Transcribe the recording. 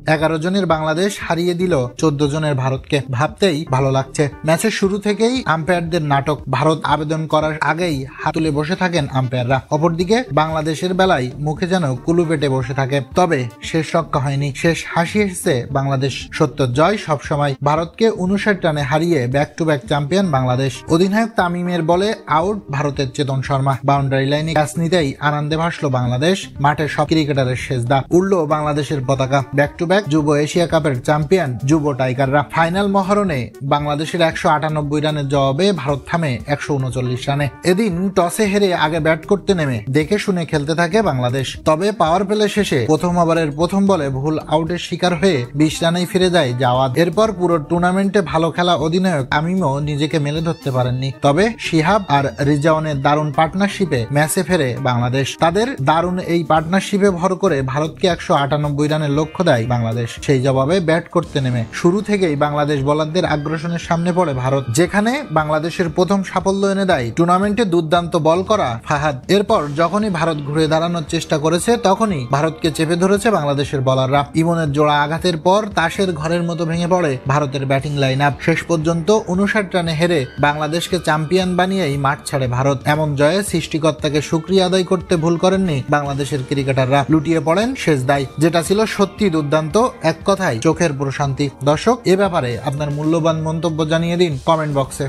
11 জনের বাংলাদেশ হারিয়ে দিল 14 জনের ভারতকে। ভাবতেই ভালো লাগছে। ম্যাচের শুরু থেকেই আম্পায়ারদের নাটক। ভারত আবেদন করার আগেই হাত তুলে বসে থাকেন আম্পায়াররা। অপরদিকে বাংলাদেশের বেলায় মুখে যেন কুলু পেটে বসে থাকে। তবে শেষ রক্ষা হয়নি। শেষ হাসি এসেছে বাংলাদেশ। সত্য জয় সবসময়। ভারতকে 59 রানে হারিয়ে back to back champion Bangladesh. অধিনায়ক তামিমের বলে আউট ভারতের চেতন শর্মা। বাউন্ডারি লাইনে ক্যাচ নিতেই আনন্দে ভাসল বাংলাদেশ। মাঠের সব ক্রিকেটারের সেজদা। উড়ল বাংলাদেশের পতাকা। ব্যাক টু ব্যাক যুব এশিয়া কাপের চ্যাম্পিয়ন যুব টাইগাররা। ফাইনাল মহরণে বাংলাদেশের 198 রানের জবাবে ভারত থামে 139 রানে। এদিন টসে হেরে আগে ব্যাট করতে নেমে দেখে শুনে খেলতে থাকে বাংলাদেশ। তবে পাওয়ার প্লে শেষে প্রথম ওভারের প্রথম বলে ভুল আউটের শিকার হয়ে 20 রানেই ফিরে যায় জাওয়াদ। এরপর পুরো টুর্নামেন্টে ভালো খেলা অধিনায়ক তামিমও নিজেকে মেলে ধরতে পারেননি। তবে শিহাব আর রিজাওয়ানের দারুণ পার্টনারশিপে ম্যাচে ফেরে বাংলাদেশ। তাদের দারুণ এই পার্টনারশিপে ভর করে ভারতকে 198 রানের লক্ষ্য দেয় বাংলাদেশ। সেই জবাবে ব্যাট করতে নেমে শুরু থেকেই বাংলাদেশ বোলারদের আগ্রাসনের সামনে পড়ে ভারত, যেখানে বাংলাদেশের প্রথম সাফল্য এনে দেয় টুর্নামেন্টে দুর্দান্ত বল করা ফাহাদ। এরপর যখনই ভারত ঘুরে দাঁড়ানোর চেষ্টা করেছে তখনই ভারতকে চেপে ধরেছে বাংলাদেশের বোলাররা। ইমনের জোড়া আঘাতের পর তাসের ঘরের মতো ভেঙে পড়ে ভারতের ব্যাটিং লাইন আপ। শেষ পর্যন্ত 59 রানে হেরে বাংলাদেশকে চ্যাম্পিয়ন বানিয়েই মাঠ ছাড়ে ভারত। এমন জয়ে সৃষ্টিকর্তাকে শুকরিয়া আদায় করতে ভুল করেননি বাংলাদেশের ক্রিকেটাররা। লুটিয়ে পড়েন সেজদায়, যেটা ছিল সত্যি দুর্দান্ত। এক কথায় চোখের প্রশান্তি। দর্শক, এ ব্যাপারে আপনার মূল্যবান মন্তব্য জানিয়ে দিন কমেন্ট বক্সে।